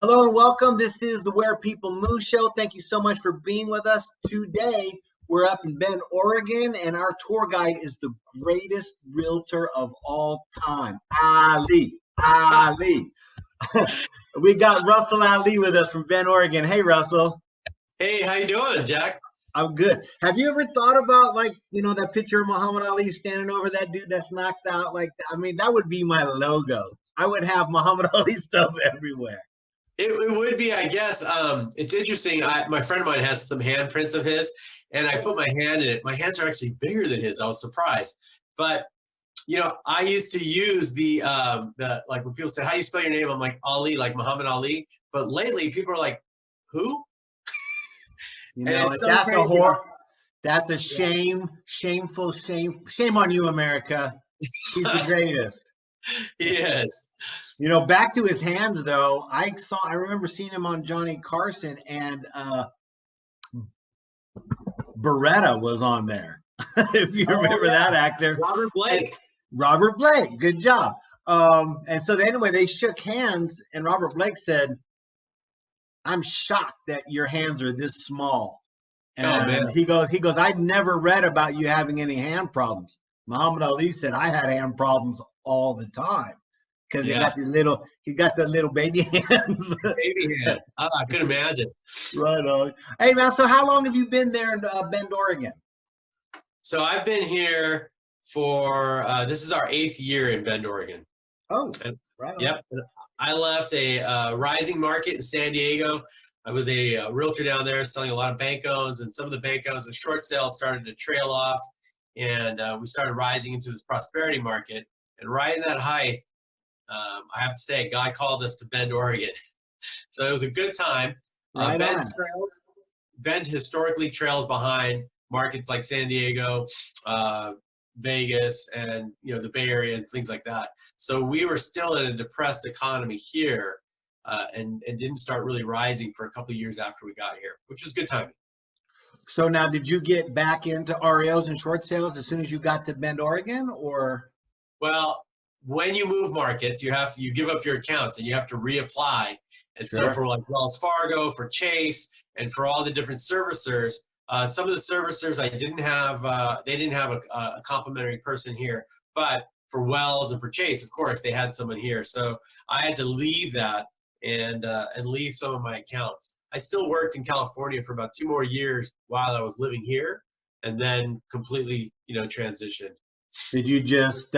Hello and welcome. This is the Where People Move show. Thank you so much for being with us today. We're up in Bend, Oregon, and our tour guide is the greatest realtor of all time, Ali. Ali. We got Russell Ali with us from Bend, Oregon. Hey, Russell. Hey, how you doing, Jack? I'm good. Have you ever thought about, that picture of Muhammad Ali standing over that dude that's knocked out? That would be my logo. I would have Muhammad Ali stuff everywhere. It would be, I guess. It's interesting. My friend of mine has some handprints of his, and I put my hand in it. My hands are actually bigger than his. I was surprised. But, I used to use the like when people say, how do you spell your name? I'm like, Ali, like Muhammad Ali. But lately, people are like, who? That's a horror. That's a shame, shameful shame. Shame on you, America. He's the greatest. He is. Back to his hands though. I remember seeing him on Johnny Carson, and Beretta was on there. If you remember that actor, Robert Blake. Robert Blake, good job. And so anyway, they shook hands, and Robert Blake said, "I'm shocked that your hands are this small." And he goes, "I never read about you having any hand problems." Muhammad Ali said, "I had hand problems all the time because he got the little baby hands." Baby hands. I could imagine. Right on. Hey man, so how long have you been there in Bend, Oregon? So I've been here for this is our 8th year in Bend, Oregon. Oh, right on. Yep. I left a rising market in San Diego. I was a realtor down there selling a lot of bank owns, and some of the bank owns and short sales started to trail off, and we started rising into this prosperity market. And right in that height, I have to say, God called us to Bend, Oregon. So it was a good time. Right Bend historically trails behind markets like San Diego, Vegas, and the Bay Area and things like that. So we were still in a depressed economy here, and didn't start really rising for a couple of years after we got here, which was good timing. So now, did you get back into REOs and short sales as soon as you got to Bend, Oregon, or? Well, when you move markets, you give up your accounts and you have to reapply. And Sure. So for like Wells Fargo, for Chase, and for all the different servicers, some of the servicers I didn't have, they didn't have a complimentary person here. But for Wells and for Chase, of course, they had someone here. So I had to leave that and leave some of my accounts. I still worked in California for about 2 more years while I was living here, and then completely, transitioned. Did you just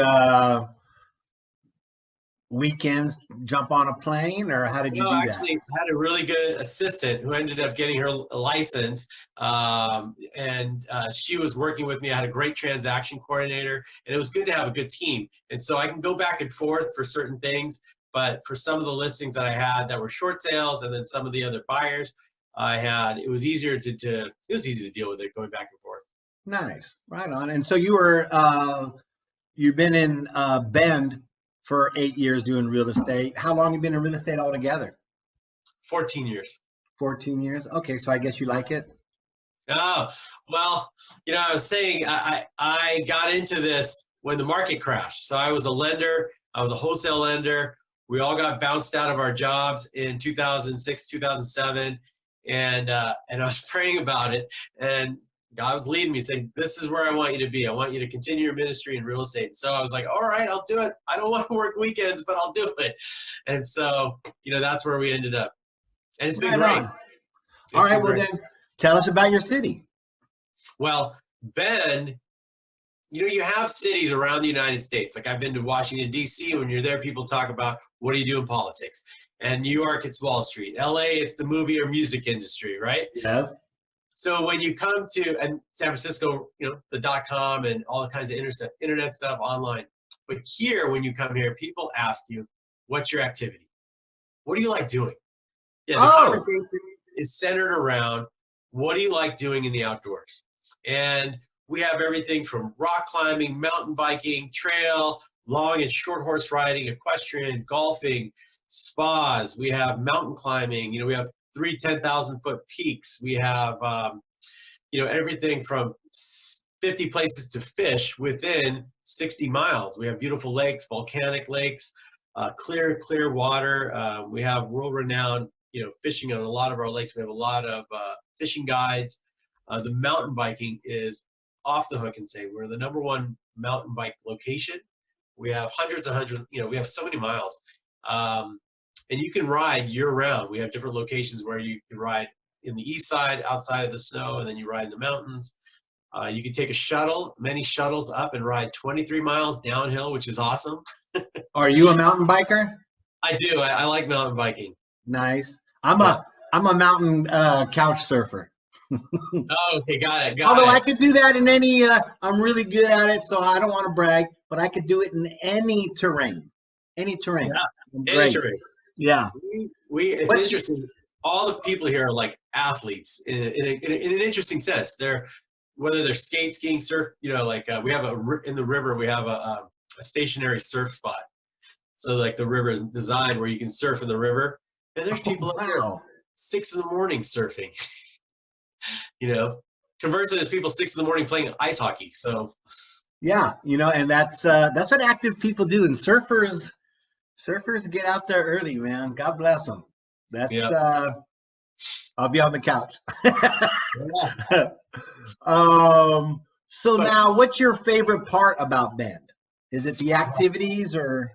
weekends jump on a plane, or how did you do that? Actually, I had a really good assistant who ended up getting her license, and she was working with me. I had a great transaction coordinator, and it was good to have a good team. And so I can go back and forth for certain things, but for some of the listings that I had that were short sales, and then some of the other buyers it was easier it was easy to deal with it going back and forth. Nice, right on. And so you've been in Bend for 8 years doing real estate. How long have you been in real estate altogether? 14 years. 14 years. Okay, so I guess you like it. Oh, well, I was saying I got into this when the market crashed. So I was a lender. I was a wholesale lender. We all got bounced out of our jobs in 2006, 2007. And I was praying about it. And God was leading me, saying, this is where I want you to be. I want you to continue your ministry in real estate. So I was like, all right, I'll do it. I don't want to work weekends, but I'll do it. And so, that's where we ended up. And it's been great. All right, well then, tell us about your city. Well, Bend, you have cities around the United States. Like I've been to Washington, D.C. When you're there, people talk about, what do you do in politics? And New York, it's Wall Street. L.A., it's the movie or music industry, right? Yes. So when you come to and San Francisco, the .com and all the kinds of internet stuff online. But here, when you come here, people ask you, what's your activity? What do you like doing? Yeah, the conversation is centered around, what do you like doing in the outdoors? And we have everything from rock climbing, mountain biking, trail, long and short horse riding, equestrian, golfing, spas. We have mountain climbing. We have 3 10,000-foot peaks. We have, everything from 50 places to fish within 60 miles. We have beautiful lakes, volcanic lakes, clear water. We have world-renowned fishing on a lot of our lakes. We have a lot of fishing guides. The mountain biking is off the hook insane. We're the #1 mountain bike location. We have hundreds, we have so many miles. And you can ride year round. We have different locations where you can ride in the east side, outside of the snow, and then you ride in the mountains. You can take a shuttle, many shuttles up and ride 23 miles downhill, which is awesome. Are you a mountain biker? I do. I like mountain biking. Nice. I'm a mountain couch surfer. Oh, okay, got it. Although I could do that in any, I'm really good at it, so I don't want to brag, but I could do it in any terrain. Any terrain. Yeah, any terrain. Yeah. It's interesting. All the people here are like athletes in an interesting sense. Whether they're skiing, surf, we have in the river, we have a stationary surf spot. So like the river is designed where you can surf in the river. And there's people up here 6 in the morning surfing. Conversely, there's people 6 in the morning playing ice hockey. So yeah, and that's what active people do. And surfers get out there early, man. God bless them. That's I'll be on the couch. So now, what's your favorite part about Bend? Is it the activities or?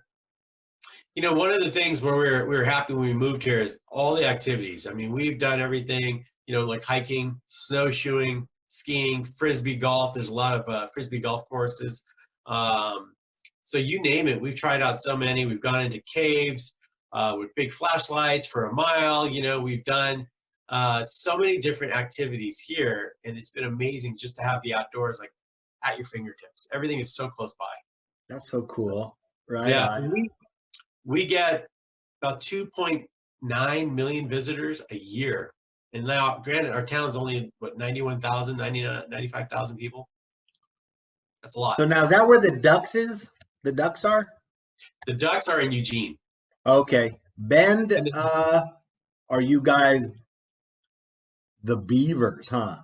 One of the things where we were happy when we moved here is all the activities. I mean, we've done everything, like hiking, snowshoeing, skiing, frisbee golf. There's a lot of frisbee golf courses. So you name it, we've tried out so many. We've gone into caves with big flashlights for a mile. We've done so many different activities here, and it's been amazing just to have the outdoors like at your fingertips. Everything is so close by. That's so cool, right? Yeah, we get about 2.9 million visitors a year, and now, granted, our town's only 91,000, 95,000 people. That's a lot. So now, is that where the Ducks is? The Ducks are? The Ducks are in Eugene. Okay, Bend. Are you guys the Beavers, huh?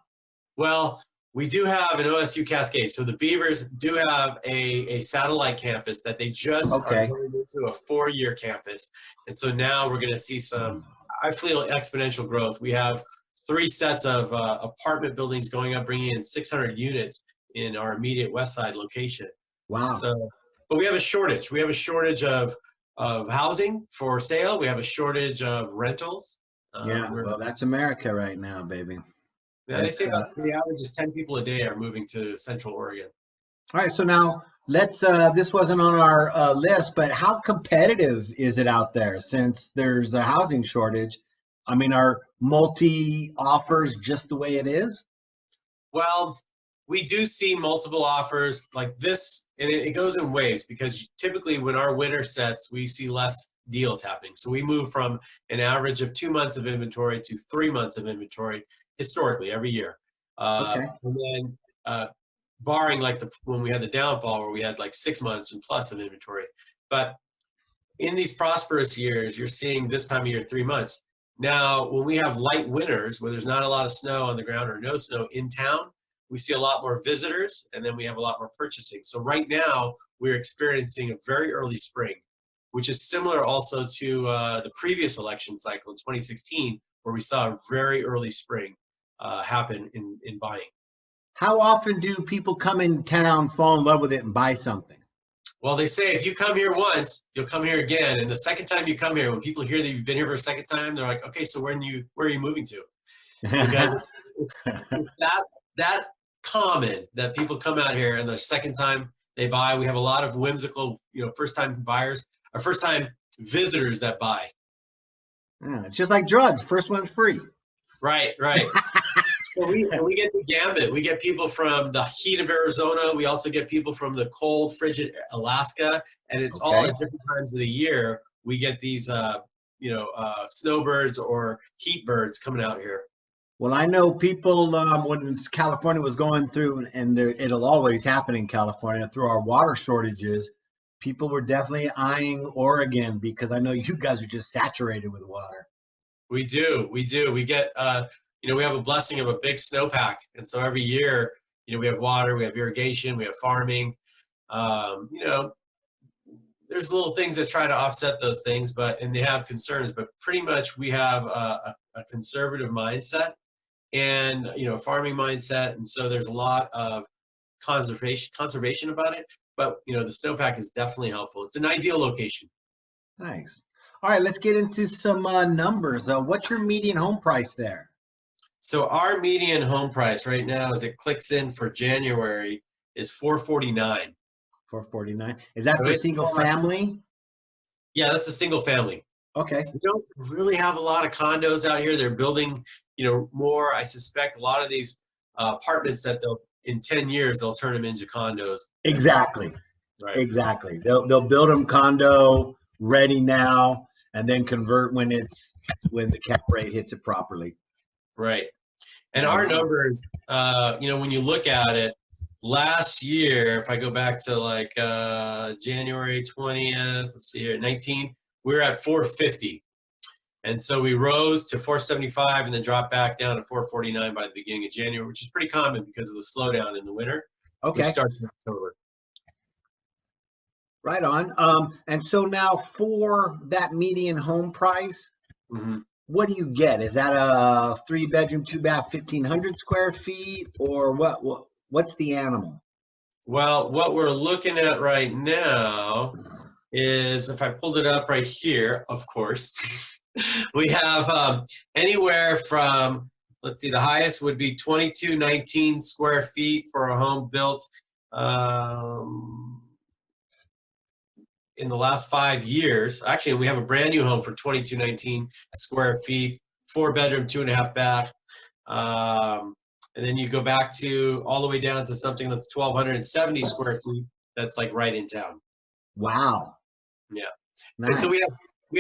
Well, we do have an OSU Cascade. So the Beavers do have a satellite campus that they just are going into a 4-year campus. And so now we're going to see I feel exponential growth. We have 3 sets of apartment buildings going up, bringing in 600 units in our immediate west side location. Wow. So, but we have a shortage. We have a shortage of housing for sale. We have a shortage of rentals. Well, that's America right now, baby. Yeah, they say about the average is 10 people a day are moving to Central Oregon. All right, so now let's. This wasn't on our list, but how competitive is it out there since there's a housing shortage? I mean, are multi offers just the way it is? Well, we do see multiple offers like this, and it goes in waves because typically when our winter sets, we see less deals happening. So we move from an average of 2 months of inventory to 3 months of inventory historically every year. And then barring like when we had the downfall where we had like 6 months and plus of inventory. But in these prosperous years, you're seeing this time of year 3 months. Now, when we have light winters where there's not a lot of snow on the ground or no snow in town, we see a lot more visitors, and then we have a lot more purchasing. So right now, we're experiencing a very early spring, which is similar also to the previous election cycle in 2016, where we saw a very early spring happen in buying. How often do people come in town, fall in love with it, and buy something? Well, they say if you come here once, you'll come here again. And the second time you come here, when people hear that you've been here for a second time, they're like, okay, so where are you moving to? Because it's that common that people come out here and the second time they buy. We have a lot of whimsical, first-time buyers or first-time visitors that buy. Yeah, it's just like drugs. First one's free. Right. So we get the gambit. We get people from the heat of Arizona. We also get people from the cold, frigid Alaska, and it's all at different times of the year. We get these, snowbirds or heat birds coming out here. Well, I know people when California was going through, and it'll always happen in California through our water shortages. People were definitely eyeing Oregon because I know you guys are just saturated with water. We do. We get, we have a blessing of a big snowpack. And so every year, we have water, we have irrigation, we have farming. there's little things that try to offset those things, and they have concerns, but pretty much we have a conservative mindset and, a farming mindset. And so there's a lot of conservation about it, but the snowpack is definitely helpful. It's an ideal location. Nice. All right, let's get into some numbers. What's your median home price there? So our median home price right now, as it clicks in for January, is $449. $449. Is that So for it's single family? Yeah, that's a single family. Okay. So we don't really have a lot of condos out here. They're building, more. I suspect a lot of these apartments that in 10 years they'll turn them into condos. Exactly. Right. Exactly. They'll build them condo ready now, and then convert when the cap rate hits it properly. Right. And our numbers, when you look at it, last year, if I go back to like January 20th, let's see here, 19, we were at 450. And so we rose to 475 and then dropped back down to 449 by the beginning of January, which is pretty common because of the slowdown in the winter, which starts in October. Right on. And so now for that median home price, what do you get? Is that a 3-bedroom, 2-bath, 1,500 square feet, or what's the animal? Well, what we're looking at right now is, if I pulled it up right here, of course, we have anywhere from, let's see, the highest would be 2219 square feet for a home built in the last 5 years. Actually, we have a brand new home for 2219 square feet, 4-bedroom, 2.5 bath. And then you go back to all the way down to something that's 1,270 square feet. That's like right in town. Wow. Yeah. Nice. And so we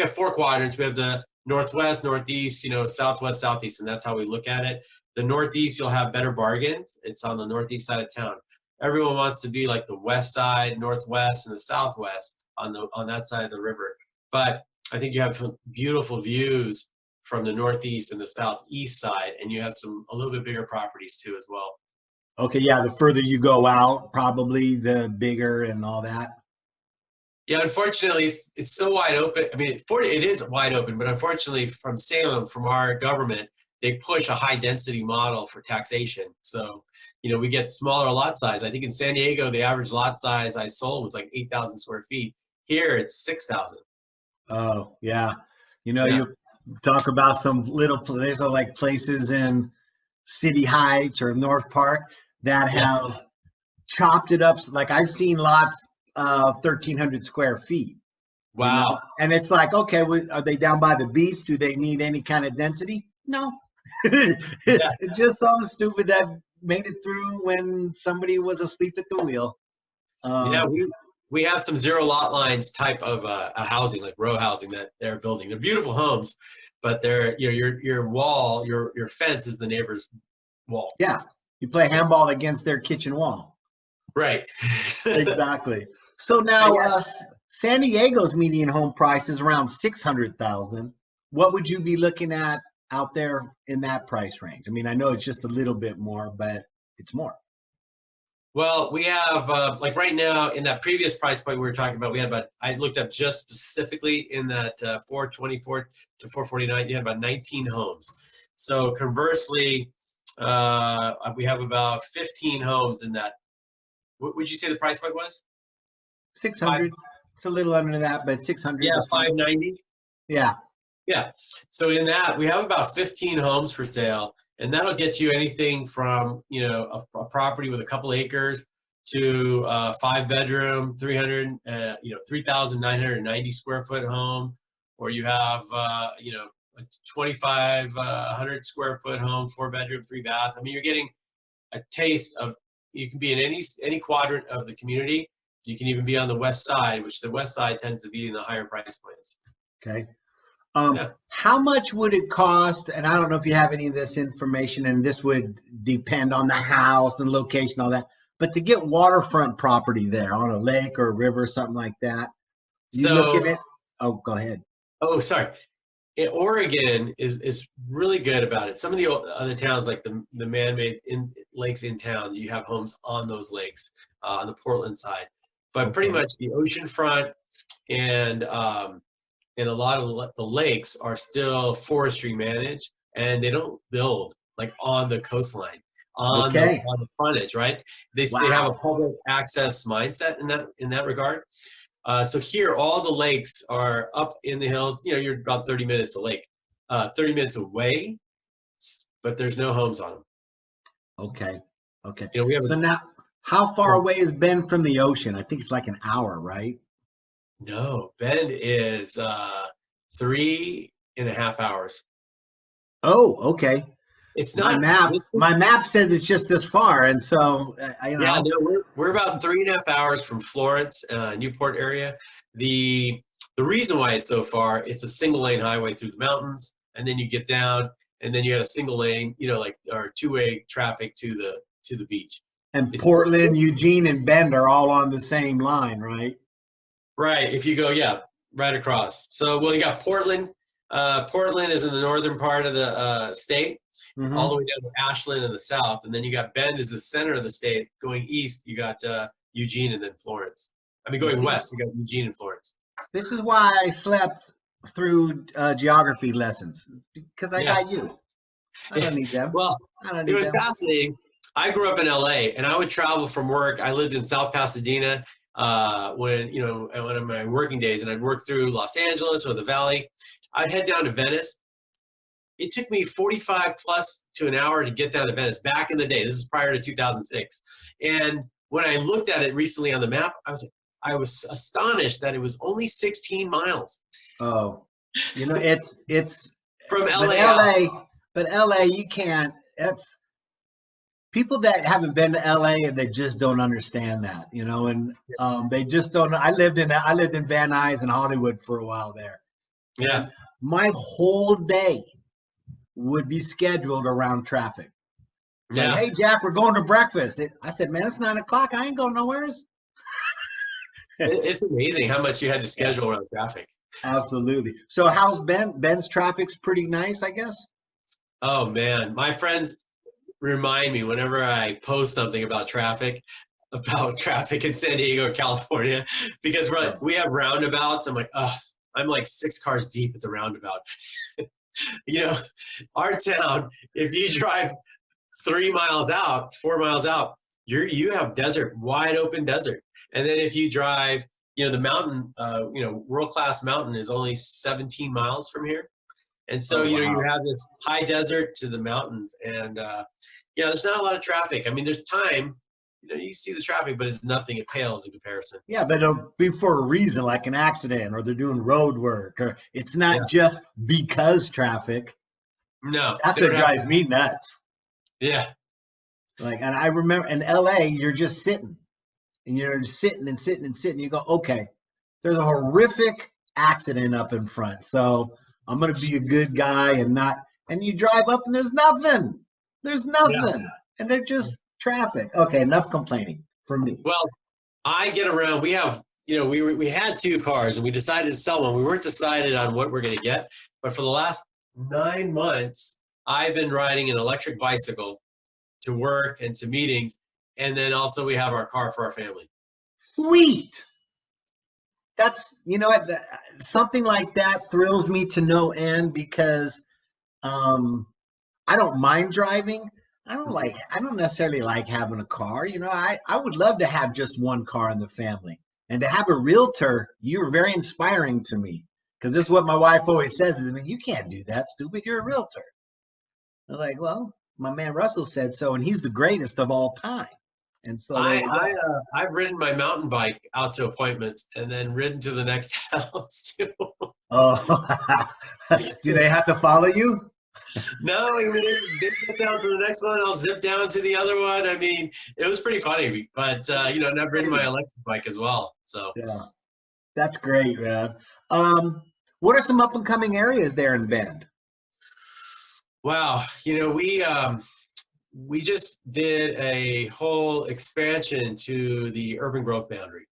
have 4 quadrants. We have the northwest, northeast, southwest, southeast, and that's how we look at it. The northeast, you'll have better bargains. It's on the northeast side of town. Everyone wants to be like the west side, northwest, and the southwest on that side of the river. But I think you have beautiful views from the northeast and the southeast side, and you have a little bit bigger properties too as well. Okay, yeah, the further you go out, probably the bigger and all that. Yeah, unfortunately, it's so wide open. I mean, it is wide open, but unfortunately, from Salem, from our government, they push a high density model for taxation. So, we get smaller lot size. I think in San Diego, the average lot size I sold was like 8,000 square feet. Here, it's 6,000. Oh, yeah. You talk about some there's like places in City Heights or North Park that have chopped it up. Like I've seen lots of 1,300 square feet. Wow. And it's like, okay, are they down by the beach? Do they need any kind of density? No. It's just something stupid that made it through when somebody was asleep at the wheel. We have some zero lot lines type of housing, like row housing that they're building. They're beautiful homes, but they're your wall, your fence is the neighbor's wall. Yeah, you play handball against their kitchen wall. Right. Exactly. So now San Diego's median home price is around 600,000. What would you be looking at out there in that price range? I mean, I know it's just a little bit more, but it's more. Well, we have like right now in that previous price point we were talking about, we had I looked up just specifically in that 424 to 449, you had about 19 homes. So conversely, we have about 15 homes in that. What would you say the price point was? 600. It's a little under that, but 600. Yeah, 590. Yeah. Yeah. So in that, we have about 15 homes for sale, and that'll get you anything from, a property with a couple acres to a 5-bedroom, 3,990 square foot home, or you have, a 2,500 square foot home, 4-bedroom, 3-bath. I mean, you're getting a taste of, you can be in any quadrant of the community. You can even be on the west side, which the west side tends to be in the higher price points. Okay. How much would it cost? And I don't know if you have any of this information, and this would depend on the house and location, all that. But to get waterfront property there on a lake or a river or something like that, look at it. Oh, go ahead. Oh, sorry. Oregon is really good about it. Some of the other towns, like the man-made lakes in towns, you have homes on those lakes on the Portland side. But pretty much the oceanfront and a lot of the lakes are still forestry managed, and they don't build like on the coastline, on Okay. the frontage, right? They have a Wow. public access mindset in that regard. So here, all the lakes are up in the hills. You know, you're about 30 minutes a lake, 30 minutes away, but there's no homes on them. Okay. Okay. You know, we have So now, how far away is Bend from the ocean? I think it's like an hour, right? no, Bend is 3.5 hours. Oh, okay. It's My not map, distant. my map says it's just this far, and so Yeah, no, we're about 3.5 hours from Florence, Newport area. The the reason why it's so far, it's a single lane highway through the mountains, and then you get down, and then you had a single lane, you know, like or two-way traffic to the beach. and It's Portland, Eugene, and Bend are all on the same line, right? right. If you go, yeah, right across. So, well, you got Portland. Portland is in the northern part of the state, all the Mm-hmm. way down to Ashland in the south, and then you got Bend is the center of the state. Going east, you got Eugene and then Florence. I mean, You going see, west, you got Eugene and Florence. this is why I slept through geography lessons because I Yeah. got you. I don't need them. Well, I don't it need was them. fascinating. I grew up in LA, and I would travel from work. I lived in South Pasadena when you know at one of my working days, and I'd work through Los Angeles or the Valley. I'd head down to Venice. It took me 45 plus to an hour to get down to Venice back in the day. This is prior to 2006. And when I looked at it recently on the map, I was astonished that it was only 16 miles Oh, it's from but LA out. LA, you can't. That's people that haven't been to LA and they just don't understand that, and they just don't. I lived in Van Nuys and Hollywood for a while there, Yeah. and my whole day would be scheduled around traffic. Like, Yeah. hey Jack, we're going to breakfast. I said, man, it's 9 o'clock. I ain't going nowheres. It's amazing how much you had to Yeah, schedule around traffic. absolutely. So how's Ben's traffic's pretty nice, I guess. Oh man, my friends remind me whenever I post something about traffic in San Diego, California, because Oh, we have roundabouts. I'm like, oh, I'm like 6 cars deep at the roundabout. You know, our town, if you drive 3 miles out, 4 miles out, you have desert, wide open desert. And then if you drive, you know, the mountain, world class mountain is only 17 miles from here. And so, oh you know, you wow. have this high desert to the mountains, and yeah, there's not a lot of traffic. I mean, there's time, you know, you see the traffic, but it's nothing. It pales in comparison. Yeah, but it'll be for a reason, like an accident, or they're doing road work, or it's Yeah. not just because traffic. No, That's they what don't have. drives me nuts. Yeah. Like, and I remember in LA, you're just sitting, and you're sitting and sitting and sitting. You go, okay, there's a horrific accident up in front, so I'm gonna be a good guy and not. And you drive up, and there's nothing. There's Yeah. nothing, and they're just traffic. Okay, enough complaining for me. Well, I get around. We have, you know, we had 2 cars, and we decided to sell one. We weren't decided on what we're going to get, but for the last 9 months, I've been riding an electric bicycle to work and to meetings, and then also we have our car for our family. Sweet. That's something like that thrills me to no end because um I don't mind driving. I don't necessarily like having a car. I would love to have just one car in the family. And to have a realtor, you're very inspiring to me. Because this is what my wife always says is, I mean, you can't do that, stupid. You're a realtor. I'm like, well, my man Russell said so, and he's the greatest of all time. And so there you go. I've ridden my mountain bike out to appointments and then ridden to the next house too. Oh, do So, they have to follow you? no, I mean they get down to the next one, I'll zip down to the other one. I mean, it was pretty funny, but you know, and I've ridden my electric bike as well. So Yeah, that's great, man. Um, what are some up and coming areas there in Bend? wow, you know, we just did a whole expansion to the urban growth boundary.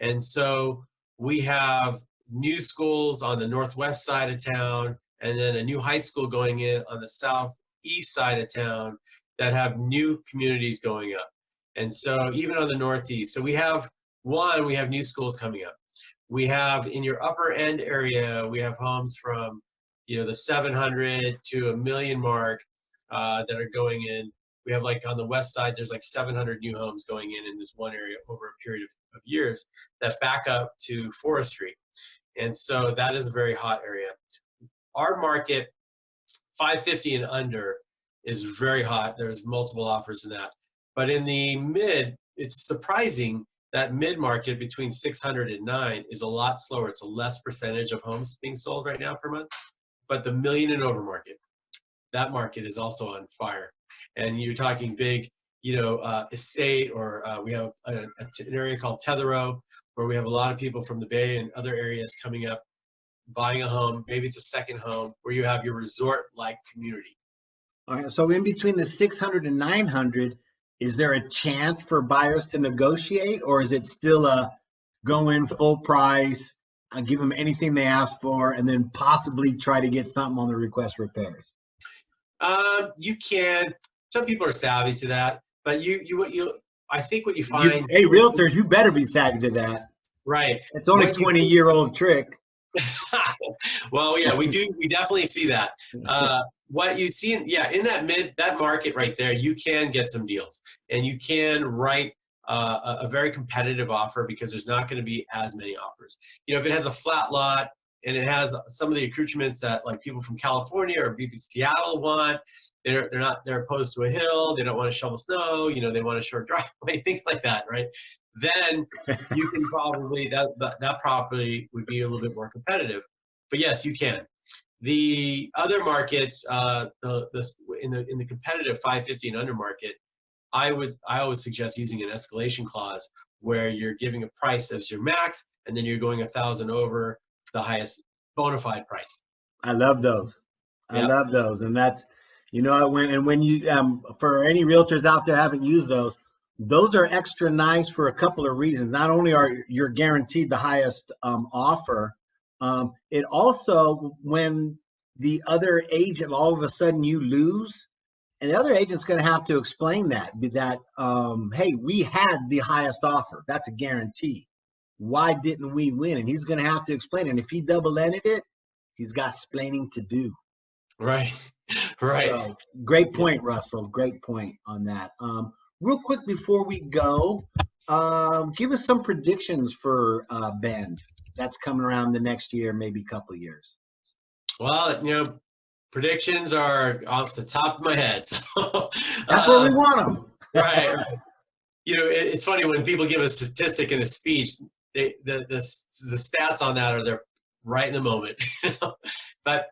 And so we have new schools on the northwest side of town, and then a new high school going in on the southeast side of town that have new communities going up. And so even on the northeast, so we have new schools coming up. We have in your upper end area, we have homes from, you know, the 700 to a million mark that are going in. We have like on the west side, there's like 700 new homes going in this one area over a period of years that back up to forestry. And so that is a very hot area. Our market, 550 and under, is very hot. There's multiple offers in that. But in the mid, it's surprising that mid market between 600 and 9 is a lot slower. It's a less percentage of homes being sold right now per month. But the million and over market, that market is also on fire. And you're talking big, you know, estate, or we have an area called Tetherow, where we have a lot of people from the Bay and other areas coming up, buying a home. Maybe it's a second home where you have your resort-like community. All right. So in between the 600 and 900, is there a chance for buyers to negotiate, or is it still a go in full price, give them anything they ask for, and then possibly try to get something on the request repairs? You can. Some people are savvy to that, but I think what you find. Hey, realtors, you better be savvy to that. Right. It's only a 20-year-old trick. Well, yeah, we definitely see that. What you see, in that market right there, you can get some deals, and you can write a very competitive offer because there's not going to be as many offers. You know, if it has a flat lot and it has some of the accoutrements that like people from California or maybe Seattle want, they're opposed to a hill, they don't want to shovel snow, you know, they want a short driveway, things like that, right? Then you can probably that property would be a little bit more competitive. But yes, you can. The other markets, in the competitive 550 and under market, I always suggest using an escalation clause where you're giving a price that's your max, and then you're going 1,000 over the highest bona fide price. I love those. I love those, and that's, you know, when you for any realtors out there haven't used those are extra nice for a couple of reasons. Not only are you're guaranteed the highest offer, it also, when the other agent, all of a sudden you lose, and the other agent's going to have to explain that hey, we had the highest offer. That's a guarantee. Why didn't we win? And he's going to have to explain it. And if he double-ended it, he's got explaining to do. Right. Right. So, great point, Russell. Great point on that. Real quick before we go, give us some predictions for Bend. That's coming around the next year, maybe a couple of years. Well, you know, predictions are off the top of my head. So, that's where we want them. Right. You know, it's funny when people give a statistic in a speech, the stats on that are they're right in the moment. But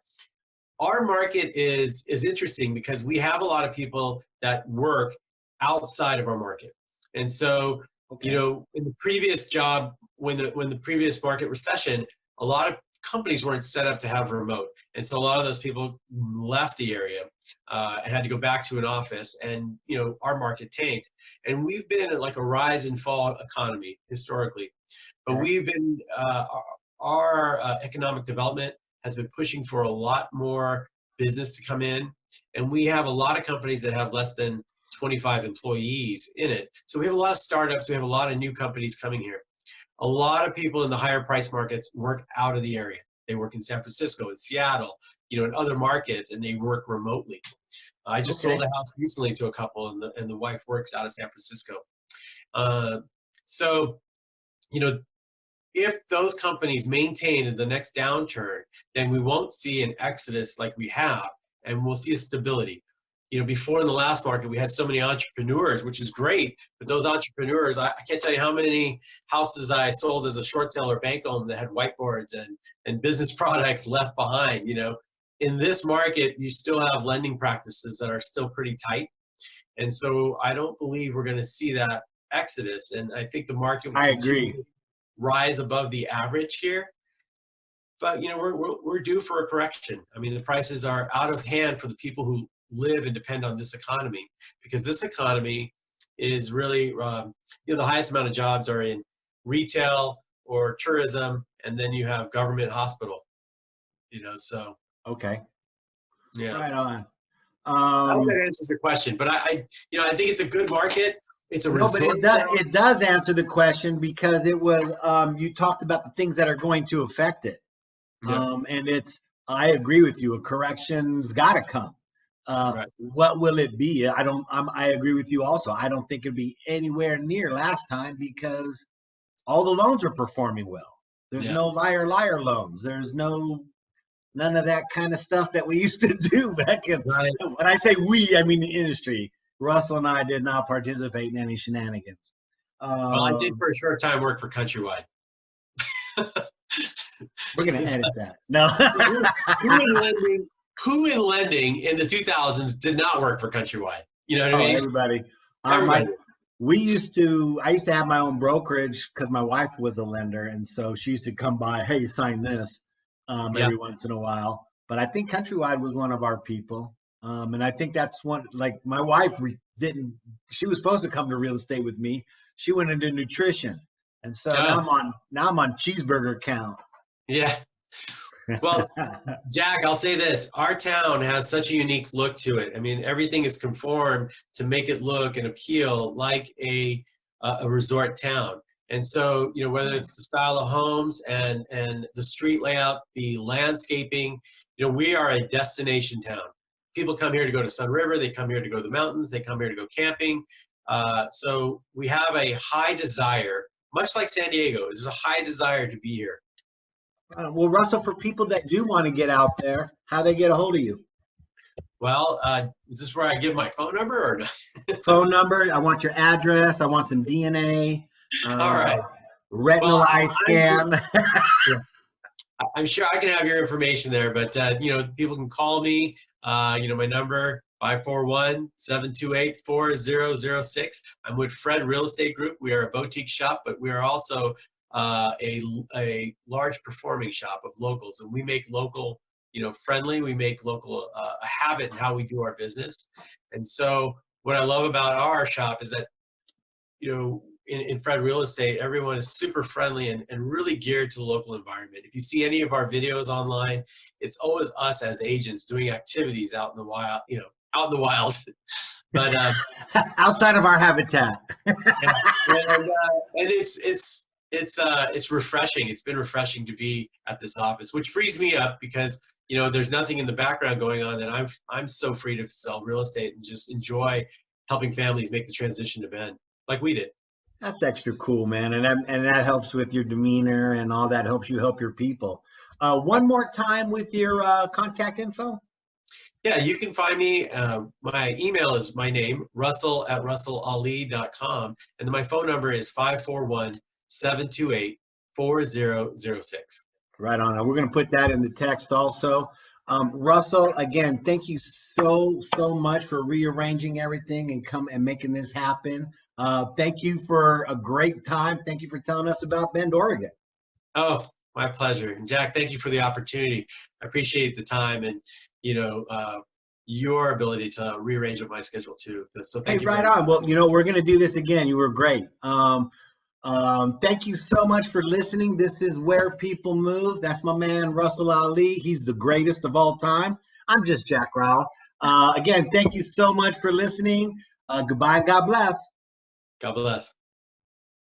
our market is interesting because we have a lot of people that work outside of our market. And so, you know, in the previous job, when the previous market recession, a lot of companies weren't set up to have remote. And so a lot of those people left the area and had to go back to an office, and, you know, our market tanked. And we've been at like a rise and fall economy historically, but we've been, our economic development has been pushing for a lot more business to come in. And we have a lot of companies that have less than 25 employees in it. So we have a lot of startups. We have a lot of new companies coming here. A lot of people in the higher price markets work out of the area. They work in San Francisco, in Seattle, you know, in other markets, and they work remotely. I just sold a house recently to a couple, and the wife works out of San Francisco. So, you know, if those companies maintain in the next downturn, then we won't see an exodus like we have, and we'll see a stability. You know, before in the last market, we had so many entrepreneurs, which is great, but those entrepreneurs, I can't tell you how many houses I sold as a short sale or bank owned that had whiteboards and business products left behind. You know, in this market, you still have lending practices that are still pretty tight. And so I don't believe we're going to see that exodus. And I think the market will continue to rise above the average here. But, you know, we're due for a correction. I mean, the prices are out of hand for the people who live and depend on this economy, because this economy is really, you know, the highest amount of jobs are in retail or tourism, and then you have government, hospital, you know, so. Yeah. Right on. I hope that answers the question, but I you know, I think it's a good market. It's a No, but resort. it does answer the question, because it was you talked about the things that are going to affect it. Yep. And I agree with you. A correction's got to come. Right. What will it be? I agree with you also. I don't think it'd be anywhere near last time, because all the loans are performing well. There's Yeah. no liar loans. There's none of that kind of stuff that we used to do back in. Right. When I say we, I mean the industry. Russell and I did not participate in any shenanigans. Well, I did for a short time work for Countrywide. We're gonna edit that. No. who in lending in the 2000s did not work for Countrywide? You know what I mean? Everybody. Everybody. I used to have my own brokerage, because my wife was a lender, and so she used to come by, hey, sign this, every once in a while. But I think Countrywide was one of our people, and I think that's one. Like, my wife didn't. She was supposed to come to real estate with me. She went into nutrition, and so now I'm on cheeseburger count. Yeah. Well, Jack, I'll say this. Our town has such a unique look to it. I mean, everything is conformed to make it look and appeal like a resort town. And so, you know, whether it's the style of homes and the street layout, the landscaping, you know, we are a destination town. People come here to go to Sun River. They come here to go to the mountains. They come here to go camping. So we have a high desire, much like San Diego, there's a high desire to be here. Well, Russell, for people that do want to get out there, how they get a hold of you? Well, is this where I give my phone number or no? Phone number. I want your address. I want some DNA. All right. Retinal eye scan. I'm sure I can have your information there, but you know, people can call me. You know, my number 541-728-4006. I'm with Fred Real Estate Group. We are a boutique shop, but we are also a large performing shop of locals, and we make local, you know, friendly. We make local a habit in how we do our business. And so what I love about our shop is that, you know, in Fred Real Estate, everyone is super friendly and really geared to the local environment. If you see any of our videos online, it's always us as agents doing activities out in the wild, you know, out in the wild. But outside of our habitat. and it's refreshing. It's been refreshing to be at this office, which frees me up because, you know, there's nothing in the background going on, that I'm so free to sell real estate and just enjoy helping families make the transition to Bend like we did. That's extra cool, man, and that helps with your demeanor, and all that helps you help your people. One more time with your contact info. Yeah, you can find me. My email is my name, russell@russellali.com, and then my phone number is 541-728-4006. Right on. We're going to put that in the text also. Russell, again, thank you so much for rearranging everything and making this happen. Thank you for a great time. Thank you for telling us about Bend, Oregon. Oh, my pleasure. And Jack, thank you for the opportunity. I appreciate the time and, you know, your ability to rearrange with my schedule too. So thank you. Right on. Well, you know, we're going to do this again. You were great. Thank you so much for listening. This is Where People Move. That's my man, Russell Ali. He's the greatest of all time. I'm just Jack Rowell. Again, thank you so much for listening. Goodbye and God bless. God bless.